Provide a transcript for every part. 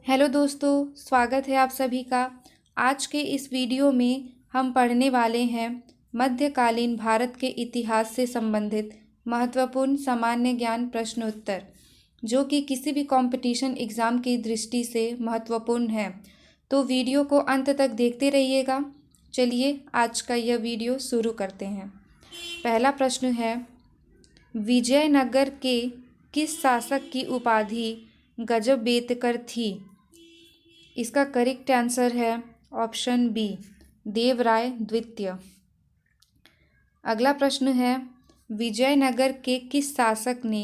Hello दोस्तों, स्वागत है आप सभी का। आज के इस वीडियो में हम पढ़ने वाले हैं मध्यकालीन भारत के इतिहास से संबंधित महत्वपूर्ण सामान्य ज्ञान प्रश्न उत्तर, जो कि किसी भी कंपटीशन एग्ज़ाम की दृष्टि से महत्वपूर्ण है। तो वीडियो को अंत तक देखते रहिएगा। चलिए आज का यह वीडियो शुरू करते हैं। पहला प्रश्न है, विजयनगर के किस शासक की उपाधि गजबेतकर थी? इसका करेक्ट आंसर है ऑप्शन बी, देवराय द्वितीय। अगला प्रश्न है, विजयनगर के किस शासक ने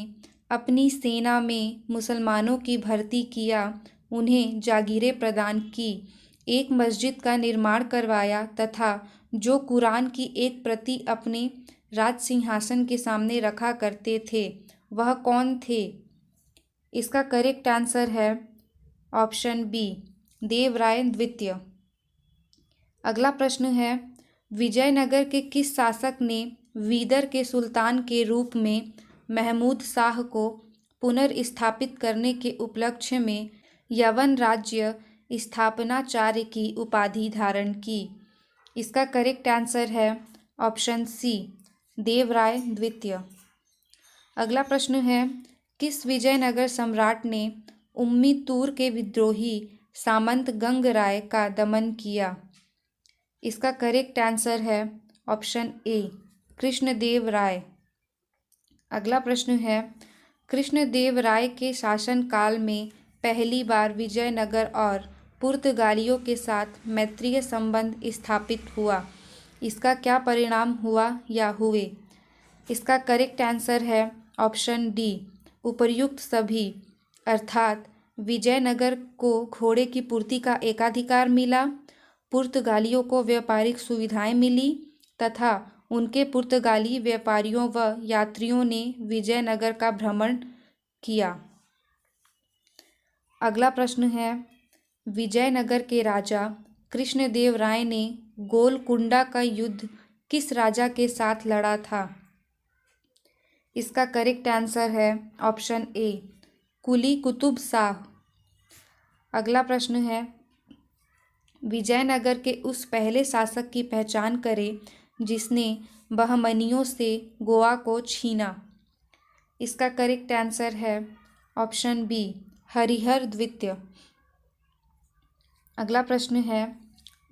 अपनी सेना में मुसलमानों की भर्ती किया, उन्हें जागीरें प्रदान की, एक मस्जिद का निर्माण करवाया तथा जो कुरान की एक प्रति अपने राज सिंहासन के सामने रखा करते थे, वह कौन थे? इसका करेक्ट आंसर है ऑप्शन बी, देवराय द्वितीय। अगला प्रश्न है, विजयनगर के किस शासक ने वीदर के सुल्तान के रूप में महमूद शाह को पुनर्स्थापित करने के उपलक्ष्य में यवन राज्य स्थापनाचार्य की उपाधि धारण की? इसका करेक्ट आंसर है ऑप्शन सी, देवराय द्वितीय। अगला प्रश्न है, किस विजयनगर सम्राट ने उम्मी तूर के विद्रोही सामंत गंगराय का दमन किया? इसका करेक्ट आंसर है ऑप्शन ए, कृष्णदेव राय। अगला प्रश्न है, कृष्णदेव राय के शासनकाल में पहली बार विजयनगर और पुर्तगालियों के साथ मैत्रीय संबंध स्थापित हुआ। इसका क्या परिणाम हुआ या हुए? इसका करेक्ट आंसर है ऑप्शन डी, उपर्युक्त सभी, अर्थात विजयनगर को घोड़े की पूर्ति का एकाधिकार मिला, पुर्तगालियों को व्यापारिक सुविधाएं मिली तथा उनके पुर्तगाली व्यापारियों व यात्रियों ने विजयनगर का भ्रमण किया। अगला प्रश्न है, विजयनगर के राजा कृष्णदेव राय ने गोलकुंडा का युद्ध किस राजा के साथ लड़ा था? इसका करेक्ट आंसर है ऑप्शन ए, कुली कुतुब शाह। अगला प्रश्न है, विजयनगर के उस पहले शासक की पहचान करें जिसने बहमनियों से गोवा को छीना। इसका करेक्ट आंसर है ऑप्शन बी, हरिहर द्वितीय। अगला प्रश्न है,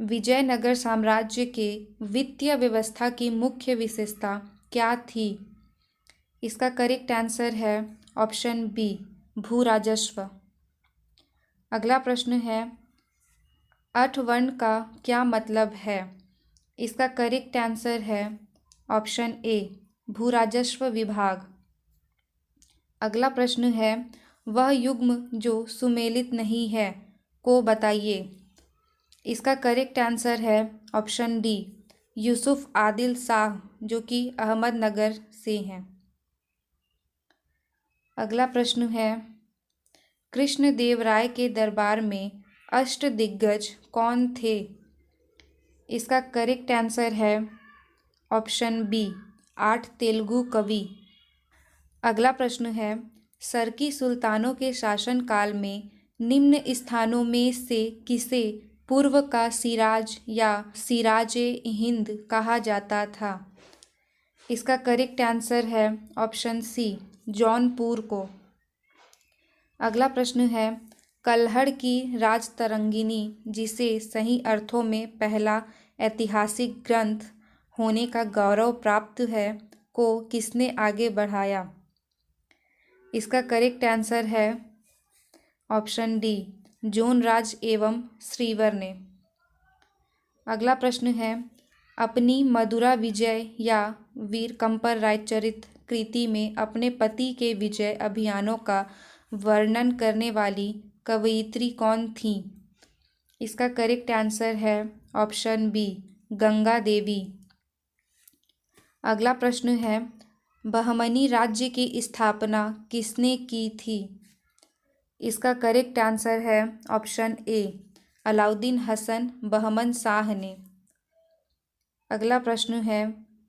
विजयनगर साम्राज्य के वित्तीय व्यवस्था की मुख्य विशेषता क्या थी? इसका करेक्ट आंसर है ऑप्शन बी, भू राजस्व। अगला प्रश्न है, अठवर्ण का क्या मतलब है? इसका करेक्ट आंसर है ऑप्शन ए, भू राजस्व विभाग। अगला प्रश्न है, वह युग्म जो सुमेलित नहीं है को बताइए। इसका करेक्ट आंसर है ऑप्शन डी, यूसुफ आदिल शाह, जो कि अहमदनगर से हैं। अगला प्रश्न है, कृष्णदेव राय के दरबार में अष्टदिग्गज कौन थे? इसका करेक्ट आंसर है ऑप्शन बी, 8 तेलुगु कवि। अगला प्रश्न है, सरकी सुल्तानों के शासनकाल में निम्न स्थानों में से किसे पूर्व का सिराज या सिराजे हिंद कहा जाता था? इसका करेक्ट आंसर है ऑप्शन सी, जौनपुर को। अगला प्रश्न है, कल्हड़ की राजतरंगिनी, जिसे सही अर्थों में पहला ऐतिहासिक ग्रंथ होने का गौरव प्राप्त है, को किसने आगे बढ़ाया? इसका करेक्ट आंसर है ऑप्शन डी, जोनराज एवं श्रीवर ने। अगला प्रश्न है, अपनी मदुरा विजय या वीर कंपर रायचरित कृति में अपने पति के विजय अभियानों का वर्णन करने वाली कवयित्री कौन थी? इसका करेक्ट आंसर है ऑप्शन बी, गंगा देवी। अगला प्रश्न है, बहमनी राज्य की स्थापना किसने की थी? इसका करेक्ट आंसर है ऑप्शन ए, अलाउद्दीन हसन बहमन शाह ने। अगला प्रश्न है,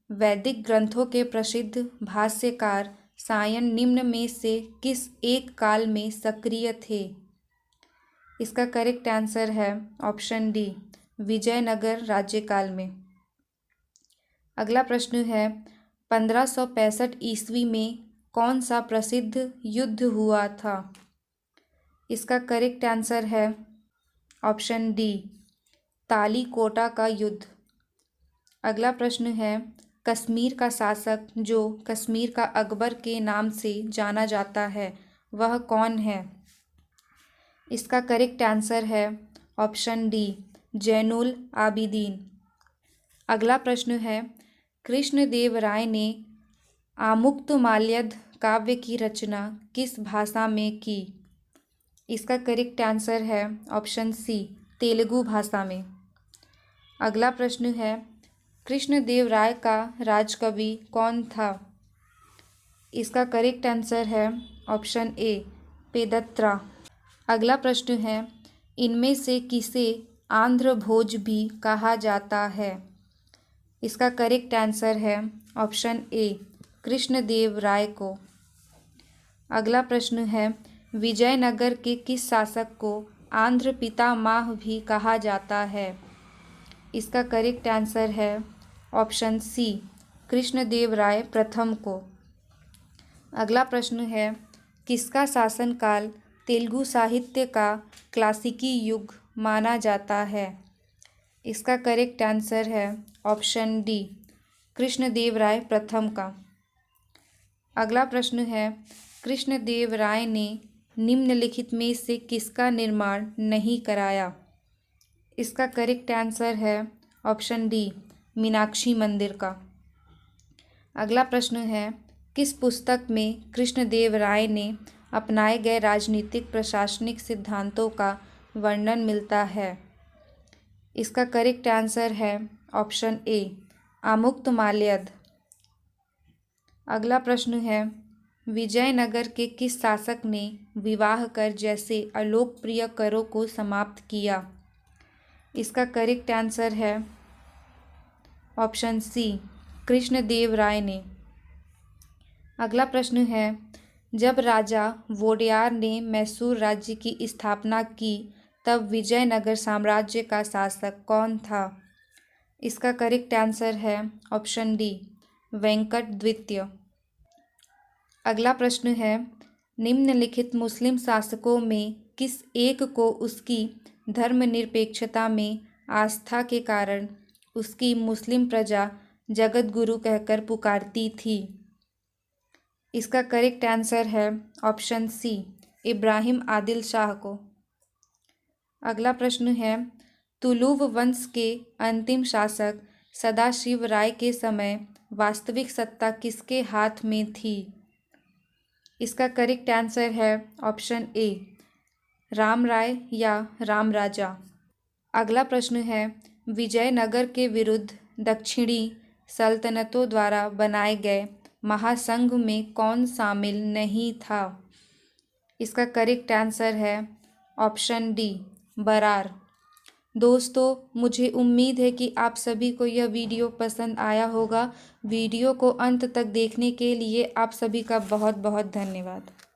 वैदिक ग्रंथों के प्रसिद्ध भाष्यकार सायन निम्न में से किस एक काल में सक्रिय थे? इसका करेक्ट आंसर है ऑप्शन डी, विजयनगर राज्यकाल में। अगला प्रश्न है 1565 ईस्वी में कौन सा प्रसिद्ध युद्ध हुआ था? इसका करेक्ट आंसर है ऑप्शन डी, तालीकोटा का युद्ध। अगला प्रश्न है कश्मीर का शासक जो कश्मीर का अकबर के नाम से जाना जाता है वह कौन है? इसका करेक्ट आंसर है ऑप्शन डी, जैनुल आबिदीन। अगला प्रश्न है कृष्णदेव राय ने आमुक्तमाल्यद काव्य की रचना किस भाषा में की? इसका करेक्ट आंसर है ऑप्शन सी, तेलुगु भाषा में। अगला प्रश्न है कृष्णदेव राय का राजकवि कौन था? इसका करेक्ट आंसर है ऑप्शन ए, पेदत्रा। अगला प्रश्न है इनमें से किसे आंध्र भोज भी कहा जाता है? इसका करेक्ट आंसर है ऑप्शन ए, कृष्णदेव राय को। अगला प्रश्न है विजयनगर के किस शासक को आंध्र पितामह भी कहा जाता है? इसका करेक्ट आंसर है ऑप्शन सी, कृष्णदेव राय प्रथम को। अगला प्रश्न है किसका शासनकाल तेलुगु साहित्य का क्लासिकी युग माना जाता है? इसका करेक्ट आंसर है ऑप्शन डी, कृष्णदेव राय प्रथम का। अगला प्रश्न है कृष्णदेव राय ने निम्नलिखित में से किसका निर्माण नहीं कराया? इसका करेक्ट आंसर है ऑप्शन डी, मीनाक्षी मंदिर का। अगला प्रश्न है किस पुस्तक में कृष्णदेव राय ने अपनाए गए राजनीतिक प्रशासनिक सिद्धांतों का वर्णन मिलता है? इसका करेक्ट आंसर है ऑप्शन ए, आमुक्तमाल्यद। अगला प्रश्न है विजयनगर के किस शासक ने विवाह कर जैसे अलोकप्रिय करों को समाप्त किया? इसका करेक्ट आंसर है ऑप्शन सी, कृष्णदेव राय ने। अगला प्रश्न है जब राजा वोडेयार ने मैसूर राज्य की स्थापना की तब विजयनगर साम्राज्य का शासक कौन था? इसका करेक्ट आंसर है ऑप्शन डी, वेंकट द्वितीय। अगला प्रश्न है निम्नलिखित मुस्लिम शासकों में किस एक को उसकी धर्मनिरपेक्षता में आस्था के कारण उसकी मुस्लिम प्रजा जगत गुरु कहकर पुकारती थी? इसका करेक्ट आंसर है ऑप्शन सी, इब्राहिम आदिल शाह को। अगला प्रश्न है तुलुव वंश के अंतिम शासक सदाशिव राय के समय वास्तविक सत्ता किसके हाथ में थी? इसका करेक्ट आंसर है ऑप्शन ए, राम राय या राम राजा। अगला प्रश्न है विजयनगर के विरुद्ध दक्षिणी सल्तनतों द्वारा बनाए गए महासंघ में कौन शामिल नहीं था? इसका करेक्ट आंसर है ऑप्शन डी, बरार। दोस्तों मुझे उम्मीद है कि आप सभी को यह वीडियो पसंद आया होगा। वीडियो को अंत तक देखने के लिए आप सभी का बहुत बहुत धन्यवाद।